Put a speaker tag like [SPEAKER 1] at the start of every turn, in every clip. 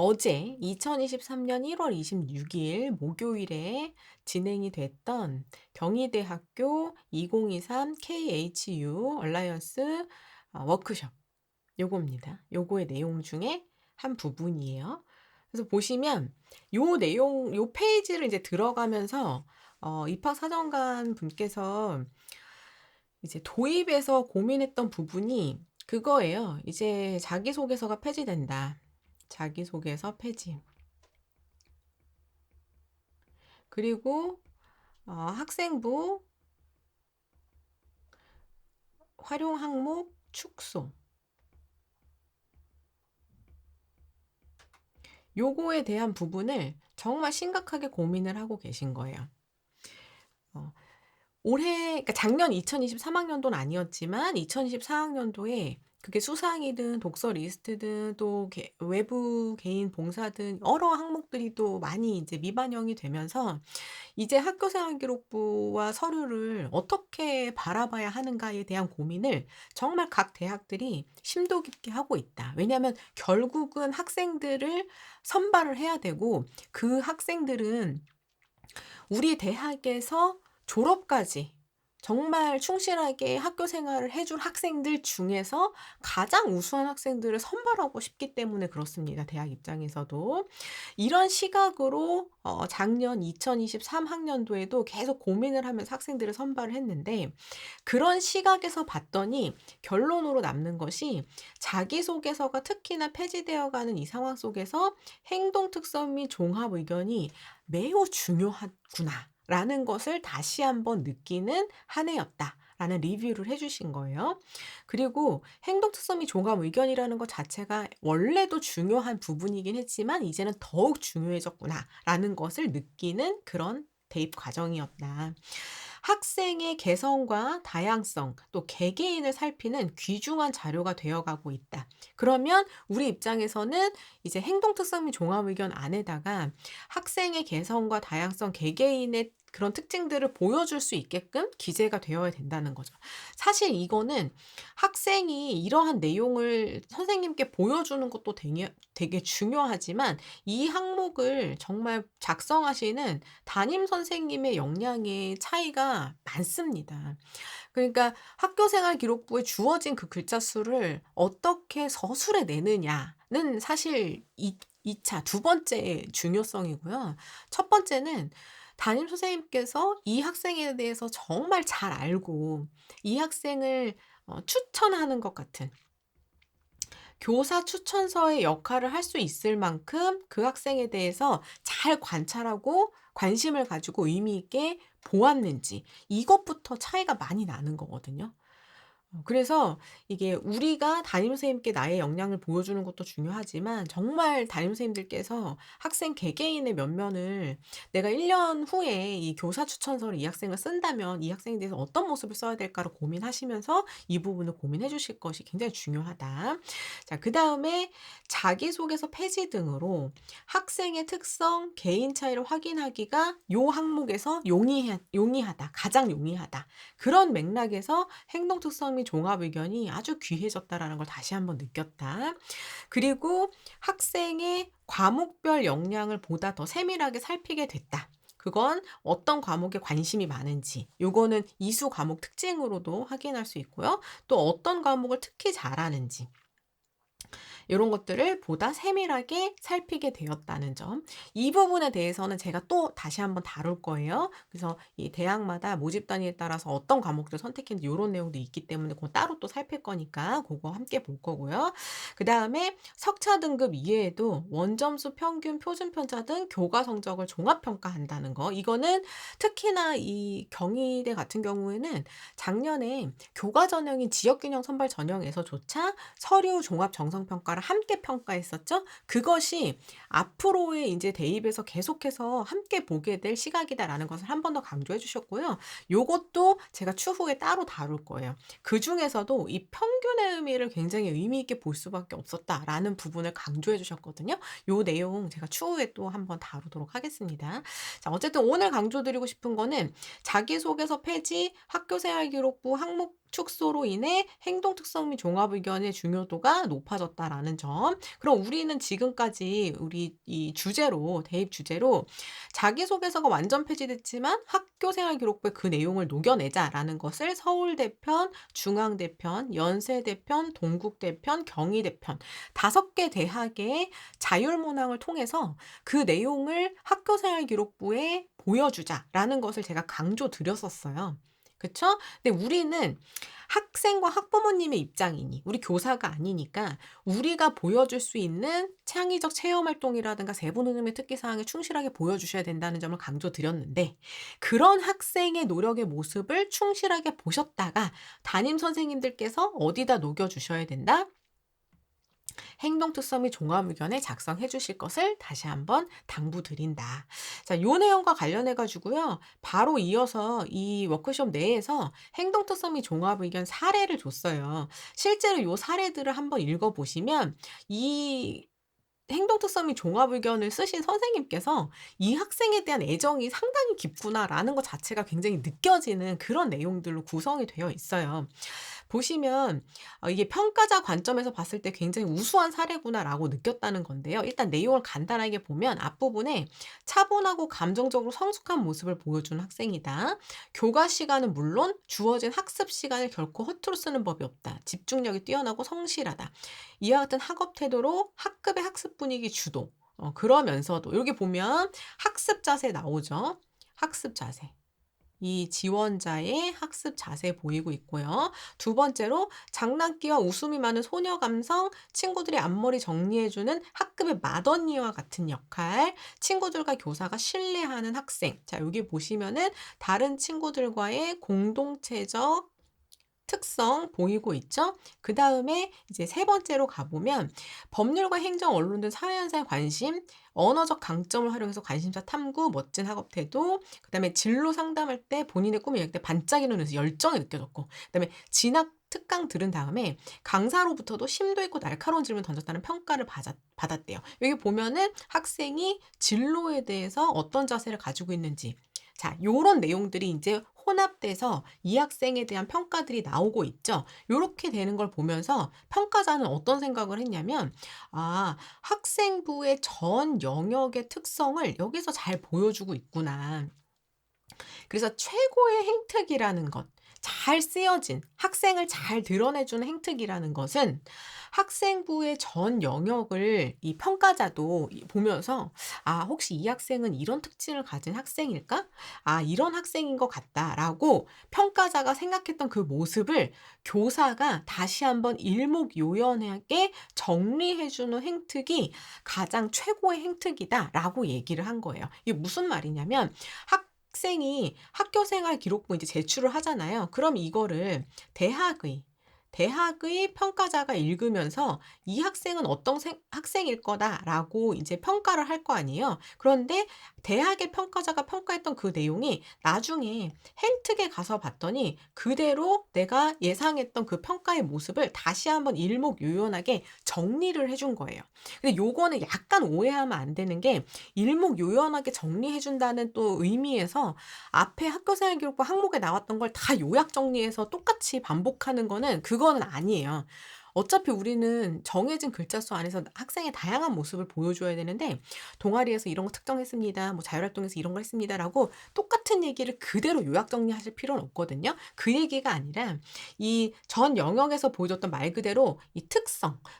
[SPEAKER 1] 어제 2023년 1월 26일 목요일에 진행이 됐던 경희대학교 2023 KHU 얼라이언스 워크숍 요겁니다. 요거의 내용 중에 한 부분이에요. 그래서 보시면 요 내용 요 페이지를 이제 들어가면서 입학사정관 분께서 이제 도입에서 고민했던 부분이 그거예요. 이제 자기소개서가 폐지된다. 자기소개서 폐지. 그리고 학생부 활용 항목 축소. 요거에 대한 부분을 정말 심각하게 고민을 하고 계신 거예요. 어, 그러니까 작년 2023학년도는 아니었지만 2024학년도에 그게 수상이든 독서 리스트든 또 외부 개인 봉사든 여러 항목들이 또 많이 이제 미반영이 되면서 이제 학교생활기록부와 서류를 어떻게 바라봐야 하는가에 대한 고민을 정말 각 대학들이 심도 깊게 하고 있다. 왜냐하면 결국은 학생들을 선발을 해야 되고 그 학생들은 우리 대학에서 졸업까지 정말 충실하게 학교 생활을 해줄 학생들 중에서 가장 우수한 학생들을 선발하고 싶기 때문에 그렇습니다. 대학 입장에서도. 이런 시각으로 작년 2023학년도에도 계속 고민을 하면서 학생들을 선발을 했는데 그런 시각에서 봤더니 결론으로 남는 것이 자기소개서가 특히나 폐지되어 가는 이 상황 속에서 행동 특성 및 종합 의견이 매우 중요하구나. 라는 것을 다시 한번 느끼는 한 해였다라는 리뷰를 해 주신 거예요. 그리고 행동 특성 및 종합 의견이라는 것 자체가 원래도 중요한 부분이긴 했지만 이제는 더욱 중요해졌구나라는 것을 느끼는 그런 대입 과정이었다. 학생의 개성과 다양성 또 개개인을 살피는 귀중한 자료가 되어가고 있다. 그러면 우리 입장에서는 이제 행동 특성 및 종합 의견 안에다가 학생의 개성과 다양성 개개인의 그런 특징들을 보여줄 수 있게끔 기재가 되어야 된다는 거죠. 사실 이거는 학생이 이러한 내용을 선생님께 보여주는 것도 되게 중요하지만 이 항목을 정말 작성하시는 담임 선생님의 역량의 차이가 많습니다. 그러니까 학교생활 기록부에 주어진 그 글자 수를 어떻게 서술해 내느냐는 사실 2차, 두 번째 중요성이고요. 첫 번째는 담임 선생님께서 이 학생에 대해서 정말 잘 알고 이 학생을 추천하는 것 같은 교사 추천서의 역할을 할 수 있을 만큼 그 학생에 대해서 잘 관찰하고 관심을 가지고 의미 있게 보았는지 이것부터 차이가 많이 나는 거거든요. 그래서 이게 우리가 담임 선생님께 나의 역량을 보여주는 것도 중요하지만 정말 담임 선생님들께서 학생 개개인의 면면을 내가 1년 후에 이 교사 추천서를 이 학생을 쓴다면 이 학생에 대해서 어떤 모습을 써야 될까를 고민하시면서 이 부분을 고민해 주실 것이 굉장히 중요하다. 자, 그다음에 자기소개서 폐지 등으로 학생의 특성, 개인 차이를 확인하기가 요 항목에서 용이하다. 가장 용이하다. 그런 맥락에서 행동 특성 및 종합 의견이 아주 귀해졌다라는 걸 다시 한번 느꼈다. 그리고 학생의 과목별 역량을 보다 더 세밀하게 살피게 됐다. 그건 어떤 과목에 관심이 많은지, 요거는 이수 과목 특징으로도 확인할 수 있고요. 또 어떤 과목을 특히 잘하는지. 이런 것들을 보다 세밀하게 살피게 되었다는 점. 이 부분에 대해서는 제가 또 다시 한번 다룰 거예요. 그래서 이 대학마다 모집 단위에 따라서 어떤 과목들을 선택했는지 요런 내용도 있기 때문에 그거 따로 또 살필 거니까 그거 함께 볼 거고요. 그다음에 석차 등급 이외에도 원점수, 평균, 표준 편차 등 교과 성적을 종합 평가한다는 거. 이거는 특히나 이 경희대 같은 경우에는 작년에 교과 전형인 지역균형 선발 전형에서조차 서류 종합 정성 평가를 함께 평가했었죠. 그것이 앞으로의 인제 대입에서 계속해서 함께 보게 될 시각이다라는 것을 한 번 더 강조해 주셨고요. 요것도 제가 추후에 따로 다룰 거예요. 그중에서도 이 평균의 의미를 굉장히 의미 있게 볼 수밖에 없었다라는 부분을 강조해 주셨거든요. 요 내용 제가 추후에 또 한번 다루도록 하겠습니다. 자, 어쨌든 오늘 강조드리고 싶은 거는 자기소개서 폐지, 학교생활기록부 항목 축소로 인해 행동 특성 및 종합 의견의 중요도가 높아졌다라는 점. 그럼 우리는 지금까지 우리 이 주제로 대입 주제로 자기소개서가 완전 폐지됐지만 학교생활 기록부에 그 내용을 녹여내자라는 것을 서울대 편, 중앙대 편, 연세대 편, 동국대 편, 경희대 편 5개 대학의 자율문항을 통해서 그 내용을 학교생활 기록부에 보여주자라는 것을 제가 강조드렸었어요. 그쵸? 근데 우리는 학생과 학부모님의 입장이니 우리 교사가 아니니까 우리가 보여줄 수 있는 창의적 체험 활동이라든가 세부 능력의 특기 사항에 충실하게 보여주셔야 된다는 점을 강조드렸는데 그런 학생의 노력의 모습을 충실하게 보셨다가 담임 선생님들께서 어디다 녹여주셔야 된다? 행동 특성 및 종합 의견에 작성해 주실 것을 다시 한번 당부드린다. 자, 요 내용과 관련해 가지고요. 바로 이어서 이 워크숍 내에서 행동 특성 및 종합 의견 사례를 줬어요. 실제로 요 사례들을 한번 읽어 보시면 이 행동 특성 및 종합 의견을 쓰신 선생님께서 '이 학생에 대한 애정이 상당히 깊구나.'라는 것 자체가 굉장히 느껴지는 그런 내용들로 구성이 되어 있어요. 보시면 이게 '평가자 관점에서 봤을 때 굉장히 우수한 사례구나.'라고 느꼈다는 건데요. 일단 내용을 간단하게 보면 앞부분에 "차분하고 감정적으로 성숙한 모습을 보여주는 학생이다. 교과 시간은 물론 주어진 학습 시간을 결코 허투루 쓰는 법이 없다. 집중력이 뛰어나고 성실하다. 이와 같은 학업 태도로 학급의 학습 분위기 주도." 그러면서도 여기 보면 학습 자세 나오죠. 학습 자세. 이 지원자의 학습 자세 보이고 있고요. 두 번째로 장난기와 웃음이 많은 소녀 감성, 친구들의 앞머리 정리해주는 학급의 맏언니와 같은 역할, 친구들과 교사가 신뢰하는 학생. 자, 여기 보시면은 다른 친구들과의 공동체적 특성 보이고 있죠? 그다음에 이제 세 번째로 가보면 법률과 행정, 언론 등 사회 현상에 관심, 언어적 강점을 활용해서 관심사 탐구, 멋진 학업 태도, 그다음에 진로 상담할 때 본인의 꿈을 얘기할 때 반짝이는 눈에서 열정이 느껴졌고, 그다음에 진학 특강 들은 다음에 강사로부터도 심도 있고 날카로운 질문 던졌다는 평가를 받았대요. 여기 보면은 학생이 진로에 대해서 어떤 자세를 가지고 있는지, 자, 요런 내용들이 이제 혼합돼서 이 학생에 대한 평가들이 나오고 있죠. 요렇게 되는 걸 보면서 평가자는 어떤 생각을 했냐면 '아, 학생부의 전 영역의 특성을 여기서 잘 보여주고 있구나.' 그래서 최고의 행특이라는 것, 잘 쓰여진 학생을 잘 드러내주는 행특이라는 것은 학생부의 전 영역을 이 평가자도 보면서 '아, 혹시 이 학생은 이런 특징을 가진 학생일까? 아, 이런 학생인 것 같다.'라고 평가자가 생각했던 그 모습을 교사가 다시 한번 일목요연하게 정리해 주는 행특이 가장 최고의 행특이다라고 얘기를 한 거예요. 이게 무슨 말이냐면 학생이 학교 생활 기록부 이제 제출을 하잖아요. 그럼 이거를 대학의 평가자가 읽으면서 '이 학생은 어떤 학생일 거다.'라고 이제 평가를 할 거 아니에요. 그런데 대학의 평가자가 평가했던 그 내용이 나중에 행특에 가서 봤더니 그대로 내가 예상했던 그 평가의 모습을 다시 한번 일목요연하게 정리를 해준 거예요. 근데 요거는 약간 오해하면 안 되는 게 일목요연하게 정리해 준다는 또 의미에서 앞에 학교생활 기록부 항목에 나왔던 걸 다 요약 정리해서 똑같이 반복하는 그거는 아니에요. 어차피 우리는 정해진 글자 수 안에서 학생의 다양한 모습을 보여줘야 되는데 동아리에서 이런 거 특정했습니다. 뭐 자율활동에서 이런 걸 했습니다라고 똑같은 얘기를 그대로 요약 정리하실 필요는 없거든요. 그 얘기가 아니라 이 전 영역에서 보여줬던 말 그대로 이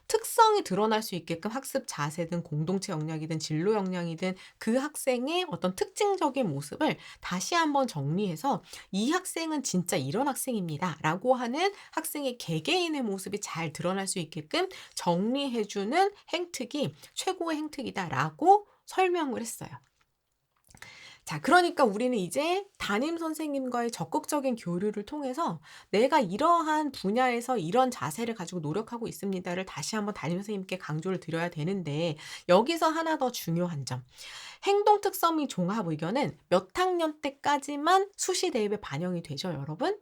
[SPEAKER 1] 특성이 드러날 수 있게끔 학습 자세든 공동체 역량이든 진로 역량이든 그 학생의 어떤 특징적인 모습을 다시 한번 정리해서 '이 학생은 진짜 이런 학생입니다.'라고 하는 학생의 개개인의 모습이 잘 드러날 수 있게끔 정리해 주는 행특이 최고의 행특이다라고 설명을 했어요. 자, 그러니까 우리는 이제 담임 선생님과의 적극적인 교류를 통해서 '내가 이러한 분야에서 이런 자세를 가지고 노력하고 있습니다.'를 다시 한번 담임 선생님께 강조를 드려야 되는데 여기서 하나 더 중요한 점. 행동 특성 및 종합 의견은 몇 학년 때까지만 수시 대입에 반영이 되죠, 여러분?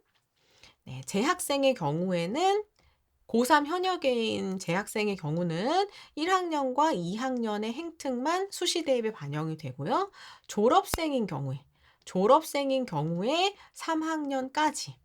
[SPEAKER 1] 네. 재학생의 경우에는 고3 현역인 재학생의 경우는 1 학년과 2 학년의 행특만 수시 대입에 반영이 되고요. 졸업생인 경우에 3 학년까지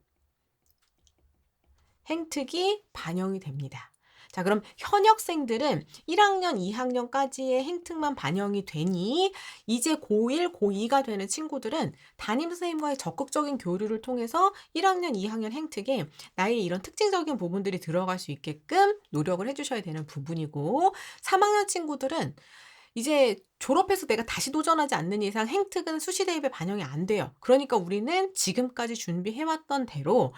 [SPEAKER 1] 행특이 반영이 됩니다. 자, 그럼 현역생들은 1학년, 2학년까지의 행특만 반영이 되니 이제 고1, 고2가 되는 친구들은 담임 선생님과의 적극적인 교류를 통해서 1학년, 2학년 행특에 나의 이런 특징적인 부분들이 들어갈 수 있게끔 노력을 해주셔야 되는 부분이고, 3학년 친구들은 이제 졸업해서 내가 다시 도전하지 않는 이상 행특은 수시 대입에 반영이 안 돼요. 그러니까 우리는 지금까지 준비해왔던 대로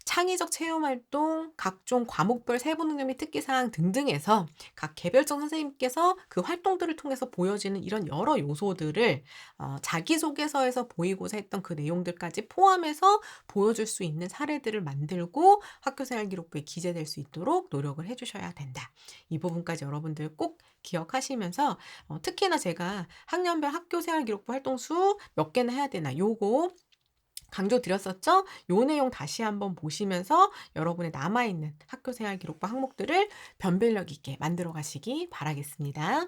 [SPEAKER 1] 창의적 체험 활동, 각종 과목별 세부 능력 및 특기사항 등등에서 각 개별적 선생님께서 그 활동들을 통해서 보여지는 이런 여러 요소들을 자기소개서에서 보이고자 했던 그 내용들까지 포함해서 보여줄 수 있는 사례들을 만들고 학교생활기록부에 기재될 수 있도록 노력을 해주셔야 된다. 이 부분까지 여러분들 꼭 기억하시면서 특히나 제가 학년별 학교생활기록부 활동수 몇 개나 해야 되나 요거 강조드렸었죠? 요 내용 다시 한번 보시면서 여러분의 남아있는 학교생활기록부 항목들을 변별력 있게 만들어 가시기 바라겠습니다.